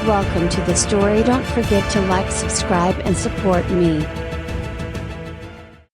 Welcome to the story. Don't forget to like, subscribe and support me.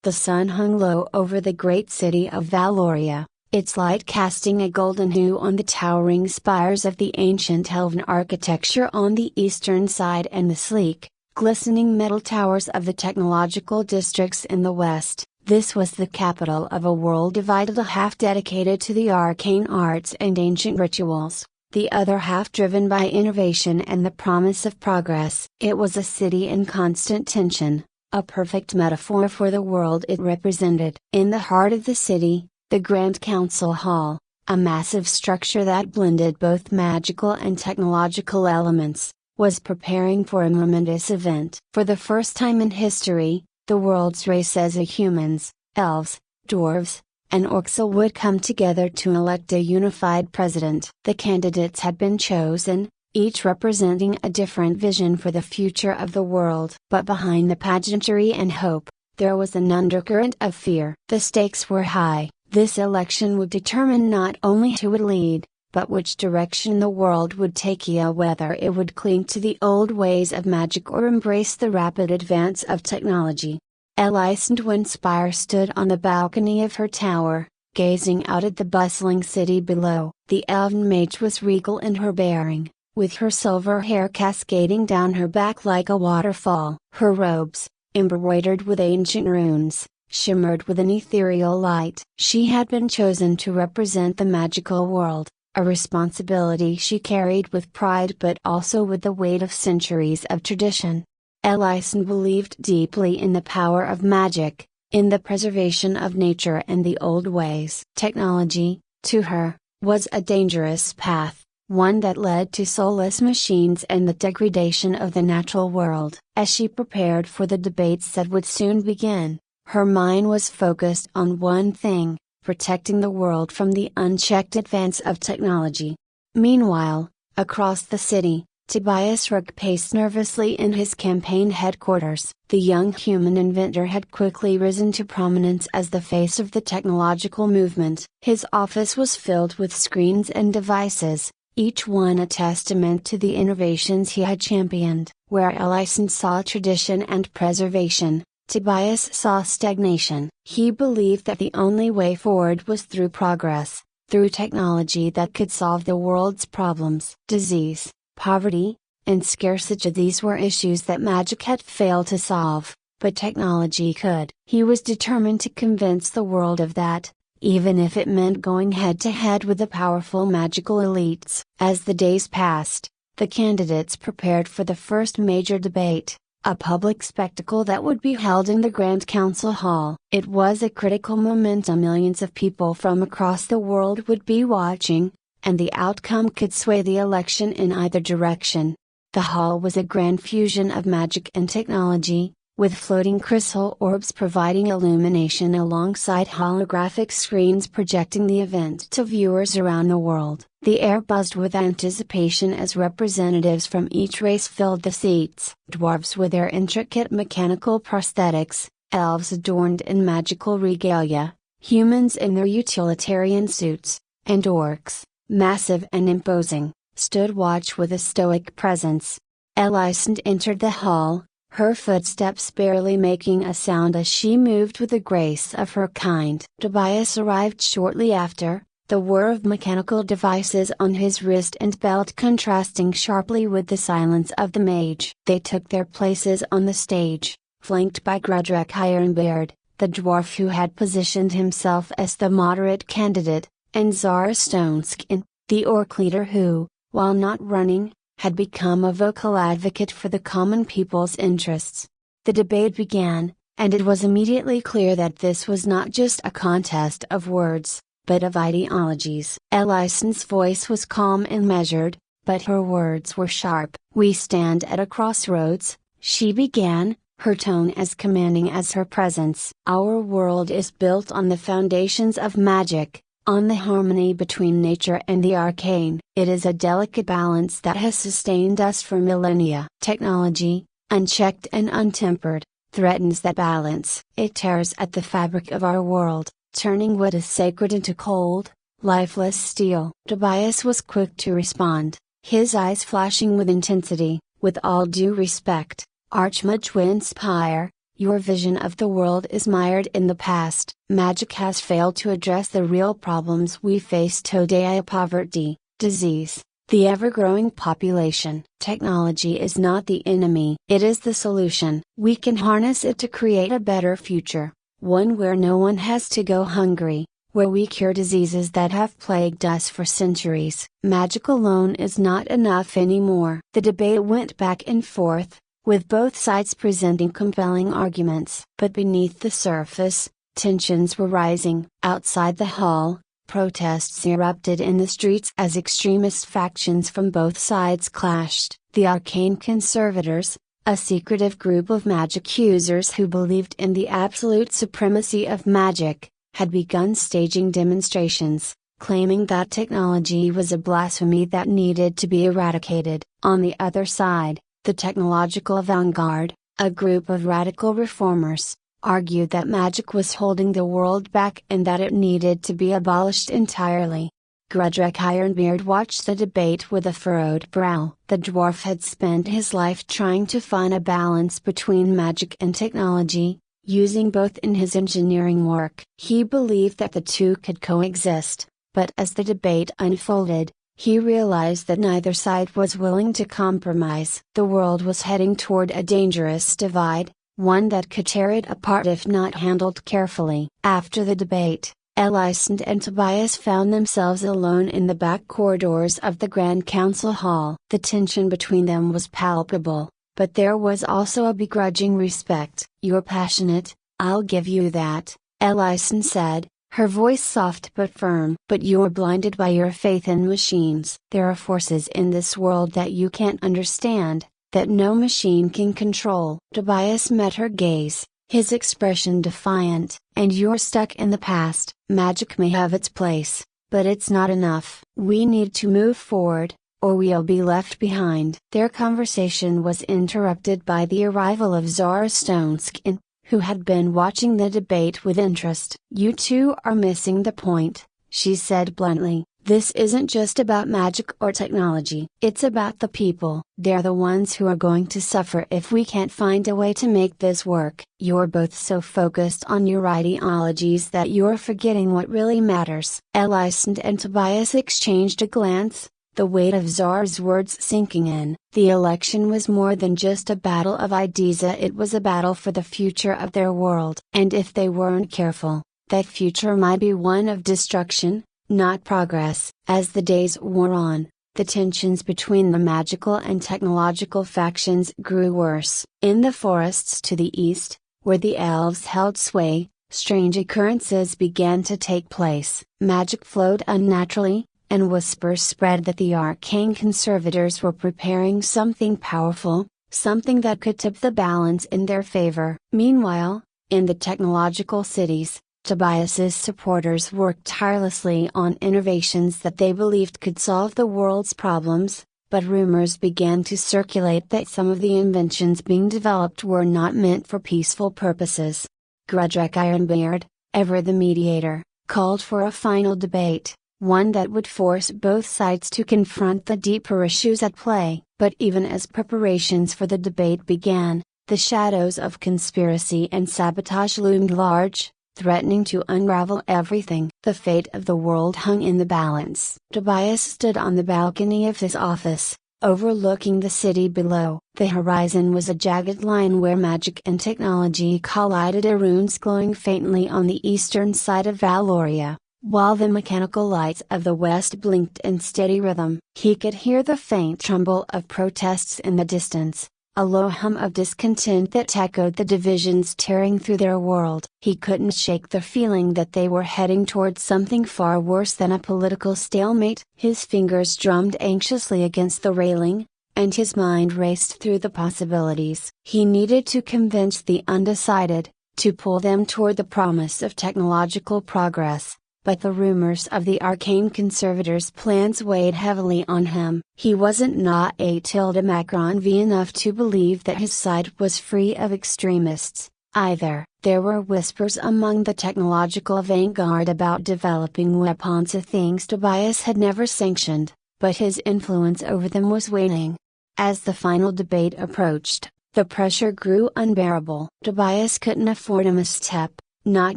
The sun hung low over the great city of Valoria, its light casting a golden hue on the towering spires of the ancient elven architecture on the eastern side and the sleek, glistening metal towers of the technological districts in the west. This was the capital of a world divided, a half dedicated to the arcane arts and ancient rituals, the other half driven by innovation and the promise of progress. It was a city in constant tension, a perfect metaphor for the world it represented. In the heart of the city, the Grand Council Hall, a massive structure that blended both magical and technological elements, was preparing for a momentous event. For the first time in history, the world's races of humans, elves, dwarves, and orcs would come together to elect a unified president. The candidates had been chosen, each representing a different vision for the future of the world. But behind the pageantry and hope, there was an undercurrent of fear. The stakes were high. This election would determine not only who would lead, but which direction the world would take, whether it would cling to the old ways of magic or embrace the rapid advance of technology. Elicent Windspire stood on the balcony of her tower, gazing out at the bustling city below. The elven mage was regal in her bearing, with her silver hair cascading down her back like a waterfall. Her robes, embroidered with ancient runes, shimmered with an ethereal light. She had been chosen to represent the magical world, a responsibility she carried with pride but also with the weight of centuries of tradition. Elicent believed deeply in the power of magic, in the preservation of nature and the old ways. Technology, to her, was a dangerous path, one that led to soulless machines and the degradation of the natural world. As she prepared for the debates that would soon begin, her mind was focused on one thing: protecting the world from the unchecked advance of technology. Meanwhile, across the city, Tobias Rook paced nervously in his campaign headquarters. The young human inventor had quickly risen to prominence as the face of the technological movement. His office was filled with screens and devices, each one a testament to the innovations he had championed. Where Elicent saw tradition and preservation, Tobias saw stagnation. He believed that the only way forward was through progress, through technology that could solve the world's problems. Disease, poverty, and scarcity, these were issues that magic had failed to solve, but technology could. He was determined to convince the world of that, even if it meant going head to head with the powerful magical elites. As the days passed, the candidates prepared for the first major debate, a public spectacle that would be held in the Grand Council Hall. It was a critical moment. Millions of people from across the world would be watching, and the outcome could sway the election in either direction. The hall was a grand fusion of magic and technology, with floating crystal orbs providing illumination alongside holographic screens projecting the event to viewers around the world. The air buzzed with anticipation as representatives from each race filled the seats. Dwarves with their intricate mechanical prosthetics, elves adorned in magical regalia, humans in their utilitarian suits, and orcs, massive and imposing, stood watch with a stoic presence. Elicent entered the hall, her footsteps barely making a sound as she moved with the grace of her kind. Tobias arrived shortly after, the whir of mechanical devices on his wrist and belt contrasting sharply with the silence of the mage. They took their places on the stage, flanked by Grodrek Ironbeard, the dwarf who had positioned himself as the moderate candidate, and Zara Stoneskin, the orc leader who, while not running, had become a vocal advocate for the common people's interests. The debate began, and it was immediately clear that this was not just a contest of words, but of ideologies. Elicent's voice was calm and measured, but her words were sharp. "We stand at a crossroads," she began, her tone as commanding as her presence. "Our world is built on the foundations of magic, on the harmony between nature and the arcane. It is a delicate balance that has sustained us for millennia. Technology, unchecked and untempered, threatens that balance. It tears at the fabric of our world, turning what is sacred into cold, lifeless steel." Tobias was quick to respond. his eyes flashing with intensity. "With all due respect, Archmage, your vision of the world is mired in the past. Magic has failed to address the real problems we face today: poverty, disease, the ever-growing population. Technology is not the enemy, it is the solution. We can harness it to create a better future, one where no one has to go hungry, where we cure diseases that have plagued us for centuries. Magic alone is not enough anymore." The debate went back and forth, with both sides presenting compelling arguments. But beneath the surface, tensions were rising. Outside the hall, protests erupted in the streets as extremist factions from both sides clashed. The arcane conservators, a secretive group of magic users who believed in the absolute supremacy of magic, had begun staging demonstrations, claiming that technology was a blasphemy that needed to be eradicated. On the other side, the technological avant-garde, a group of radical reformers, argued that magic was holding the world back and that it needed to be abolished entirely. Grudrak Ironbeard watched the debate with a furrowed brow. The dwarf had spent his life trying to find a balance between magic and technology, using both in his engineering work. He believed that the two could coexist, but as the debate unfolded, he realized that neither side was willing to compromise. The world was heading toward a dangerous divide, one that could tear it apart if not handled carefully. After the debate, Elicent and Tobias found themselves alone in the back corridors of the Grand Council Hall. The tension between them was palpable, but there was also a begrudging respect. "You're passionate, I'll give you that," Elicent said, her voice soft but firm. "But you're blinded by your faith in machines. There are forces in this world that you can't understand, that no machine can control." Tobias met her gaze, his expression defiant. "And you're stuck in the past. Magic may have its place, but it's not enough. We need to move forward, or we'll be left behind." Their conversation was interrupted by the arrival of Zara Stoneskin, who had been watching the debate with interest. "You two are missing the point," she said bluntly. "This isn't just about magic or technology. It's about the people. They're the ones who are going to suffer if we can't find a way to make this work. You're both so focused on your ideologies that you're forgetting what really matters." Elicent and Tobias exchanged a glance, the weight of Zara's words sinking in. The election was more than just a battle of ideas, it was a battle for the future of their world. And if they weren't careful, that future might be one of destruction, not progress. As the days wore on, the tensions between the magical and technological factions grew worse. In the forests to the east, where the elves held sway, strange occurrences began to take place. Magic flowed unnaturally, and whispers spread that the arcane conservators were preparing something powerful, something that could tip the balance in their favor. Meanwhile, in the technological cities, Tobias's supporters worked tirelessly on innovations that they believed could solve the world's problems, but rumors began to circulate that some of the inventions being developed were not meant for peaceful purposes. Grudrak Ironbeard, ever the mediator, called for a final debate, one that would force both sides to confront the deeper issues at play. But even as preparations for the debate began, the shadows of conspiracy and sabotage loomed large, threatening to unravel everything. The fate of the world hung in the balance. Tobias stood on the balcony of his office, overlooking the city below. The horizon was a jagged line where magic and technology collided, runes glowing faintly on the eastern side of Valoria, while the mechanical lights of the west blinked in steady rhythm. He could hear the faint rumble of protests in the distance, a low hum of discontent that echoed the divisions tearing through their world. He couldn't shake the feeling that they were heading towards something far worse than a political stalemate. His fingers drummed anxiously against the railing, and his mind raced through the possibilities. He needed to convince the undecided, to pull them toward the promise of technological progress. But the rumors of the arcane conservators' plans weighed heavily on him. He wasn't not a tilde Macron V enough to believe that his side was free of extremists, either. There were whispers among the technological avant-garde about developing weapons of things Tobias had never sanctioned, but his influence over them was waning. As the final debate approached, the pressure grew unbearable. Tobias couldn't afford a misstep, not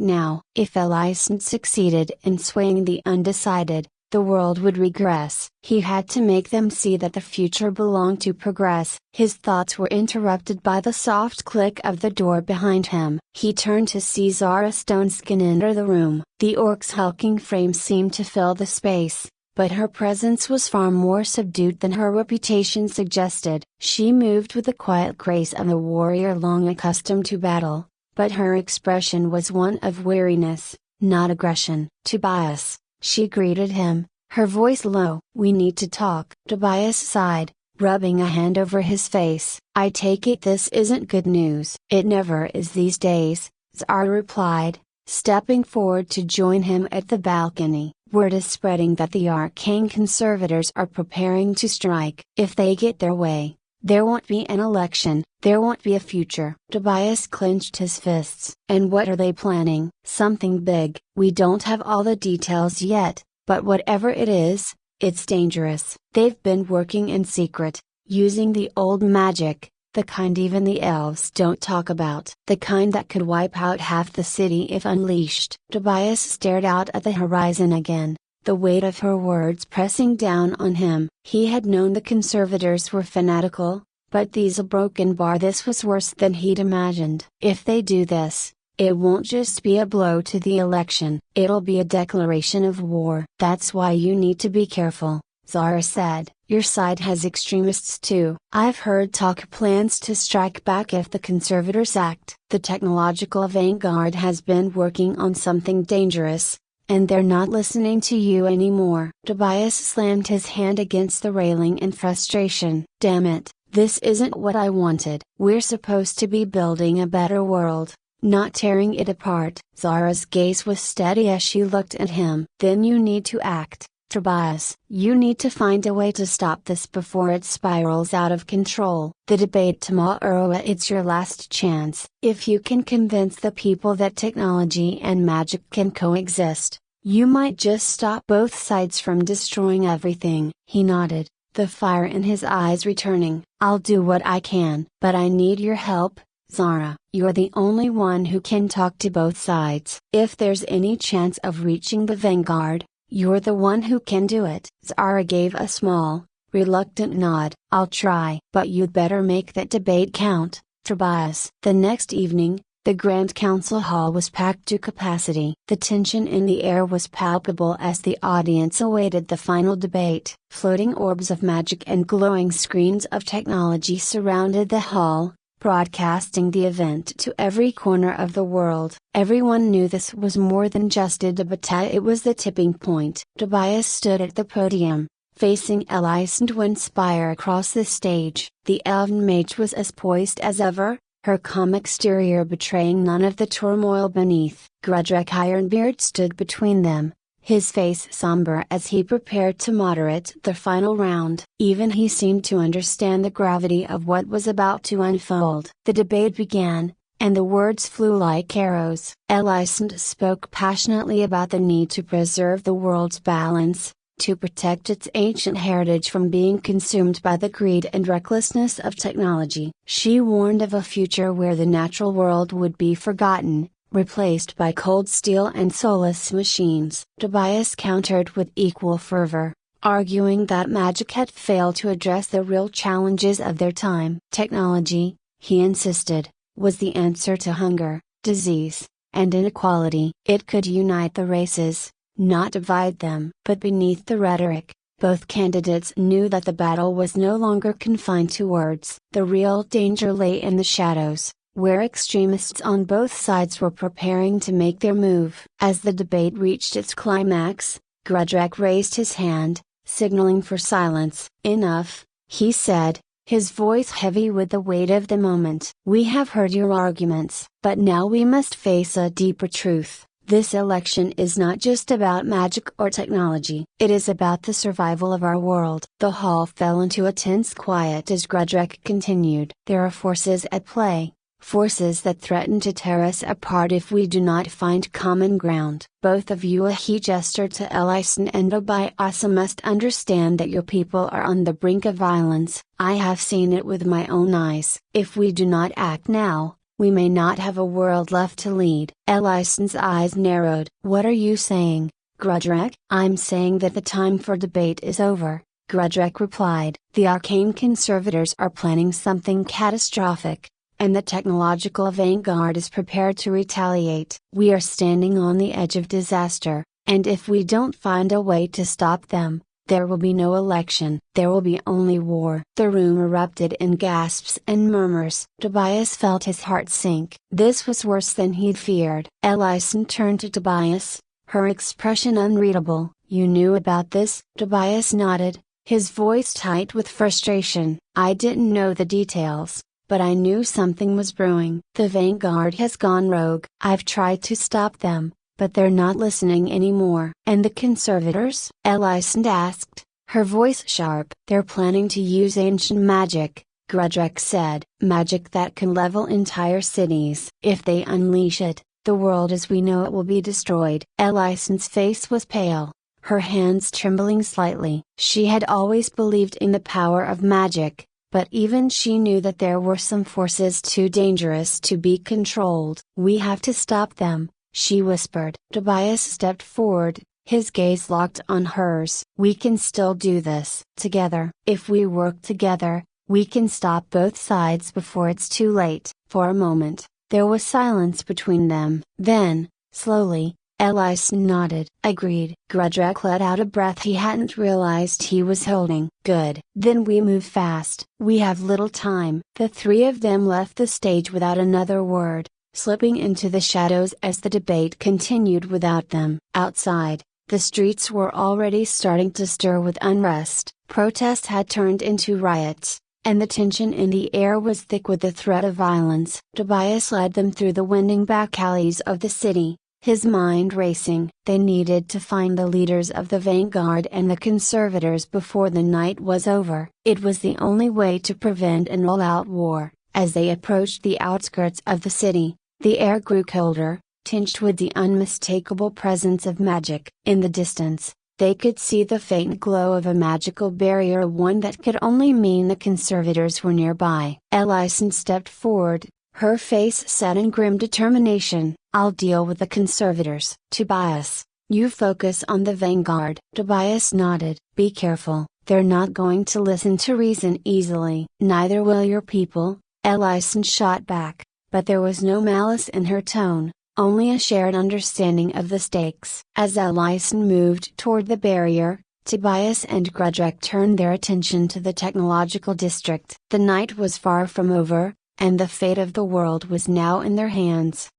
now. If Elicent succeeded in swaying the undecided, the world would regress. He had to make them see that the future belonged to progress. His thoughts were interrupted by the soft click of the door behind him. He turned to see Zara Stoneskin enter the room. The orc's hulking frame seemed to fill the space, but her presence was far more subdued than her reputation suggested. She moved with the quiet grace of a warrior long accustomed to battle, but her expression was one of weariness, not aggression. Tobias, she greeted him, her voice low. "We need to talk." Tobias sighed, rubbing a hand over his face. "I take it this isn't good news." "It never is these days," Zara replied, stepping forward to join him at the balcony. "Word is spreading that the arcane conservators are preparing to strike. If they get their way, there won't be an election, there won't be a future." Tobias clenched his fists. "And what are they planning?" "Something big. We don't have all the details yet, but whatever it is, it's dangerous. They've been working in secret, using the old magic, the kind even the elves don't talk about. The kind that could wipe out half the city if unleashed." Tobias stared out at the horizon again, the weight of her words pressing down on him. He had known the conservators were fanatical, but these a broken bar. This was worse than he'd imagined. "If they do this, it won't just be a blow to the election, it'll be a declaration of war." "That's why you need to be careful," Zara said. "Your side has extremists too. I've heard talk of plans to strike back if the conservators act. The technological vanguard has been working on something dangerous, and they're not listening to you anymore." Tobias slammed his hand against the railing in frustration. "Damn it, this isn't what I wanted. We're supposed to be building a better world, not tearing it apart." Zara's gaze was steady as she looked at him. "Then you need to act, Tobias. You need to find a way to stop this before it spirals out of control." "The debate tomorrow, it's your last chance. If you can convince the people that technology and magic can coexist, you might just stop both sides from destroying everything." He nodded, the fire in his eyes returning. "I'll do what I can. But I need your help, Zara. You're the only one who can talk to both sides. If there's any chance of reaching the vanguard, you're the one who can do it." Zara gave a small, reluctant nod. "I'll try. But you'd better make that debate count, Tobias." The next evening, the Grand Council Hall was packed to capacity. The tension in the air was palpable as the audience awaited the final debate. Floating orbs of magic and glowing screens of technology surrounded the hall, broadcasting the event to every corner of the world. Everyone knew this was more than just a debate, it was the tipping point. Tobias stood at the podium, facing Elicent Windspire across the stage. The elven mage was as poised as ever, her calm exterior betraying none of the turmoil beneath. Grudrek Ironbeard stood between them, his face somber as he prepared to moderate the final round. Even he seemed to understand the gravity of what was about to unfold. The debate began, and the words flew like arrows. Elicent spoke passionately about the need to preserve the world's balance, to protect its ancient heritage from being consumed by the greed and recklessness of technology. She warned of a future where the natural world would be forgotten, replaced by cold steel and soulless machines. Tobias countered with equal fervor, arguing that magic had failed to address the real challenges of their time. Technology, he insisted, was the answer to hunger, disease, and inequality. It could unite the races, not divide them. But beneath the rhetoric, both candidates knew that the battle was no longer confined to words. The real danger lay in the shadows, where extremists on both sides were preparing to make their move. As the debate reached its climax, Grudrek raised his hand, signaling for silence. "Enough," he said, his voice heavy with the weight of the moment. "We have heard your arguments, but now we must face a deeper truth. This election is not just about magic or technology. It is about the survival of our world." The hall fell into a tense quiet as Grudrek continued. "There are forces at play, forces that threaten to tear us apart if we do not find common ground. Both of you, he gestured to Elyson and Tobias, must understand that your people are on the brink of violence. I have seen it with my own eyes. If we do not act now, we may not have a world left to lead. Elyson's eyes narrowed. What are you saying, Grudrek? I'm saying that the time for debate is over, Grudrek replied. The arcane conservators are planning something catastrophic, and the technological vanguard is prepared to retaliate. We are standing on the edge of disaster, and if we don't find a way to stop them, there will be no election. There will be only war. The room erupted in gasps and murmurs. Tobias felt his heart sink. This was worse than he'd feared. Elyson turned to Tobias, her expression unreadable. You knew about this? Tobias nodded, his voice tight with frustration. I didn't know the details, but I knew something was brewing. The vanguard has gone rogue. I've tried to stop them, but they're not listening anymore. And the conservators? Elyson asked, her voice sharp. They're planning to use ancient magic, Grudrek said. Magic that can level entire cities. If they unleash it, the world as we know it will be destroyed. Elyson's face was pale, her hands trembling slightly. She had always believed in the power of magic, but even she knew that there were some forces too dangerous to be controlled. We have to stop them, she whispered. Tobias stepped forward, his gaze locked on hers. We can still do this together. If we work together, we can stop both sides before it's too late. For a moment, there was silence between them. Then, slowly, Elyson nodded. Agreed. Grudrek let out a breath he hadn't realized he was holding. Good. Then we move fast. We have little time. The three of them left the stage without another word, slipping into the shadows as the debate continued without them. Outside, the streets were already starting to stir with unrest. Protests had turned into riots, and the tension in the air was thick with the threat of violence. Tobias led them through the winding back alleys of the city, his mind racing. They needed to find the leaders of the vanguard and the conservators before the night was over. It was the only way to prevent an all-out war. As they approached the outskirts of the city, the air grew colder, tinged with the unmistakable presence of magic. In the distance, they could see the faint glow of a magical barrier, one that could only mean the conservators were nearby. Elyson stepped forward, her face set in grim determination. I'll deal with the conservators. Tobias, you focus on the vanguard. Tobias nodded. Be careful, they're not going to listen to reason easily. Neither will your people, Elyson shot back, but there was no malice in her tone, only a shared understanding of the stakes. As Elyson moved toward the barrier, Tobias and Grudrek turned their attention to the technological district. The night was far from over, and the fate of the world was now in their hands.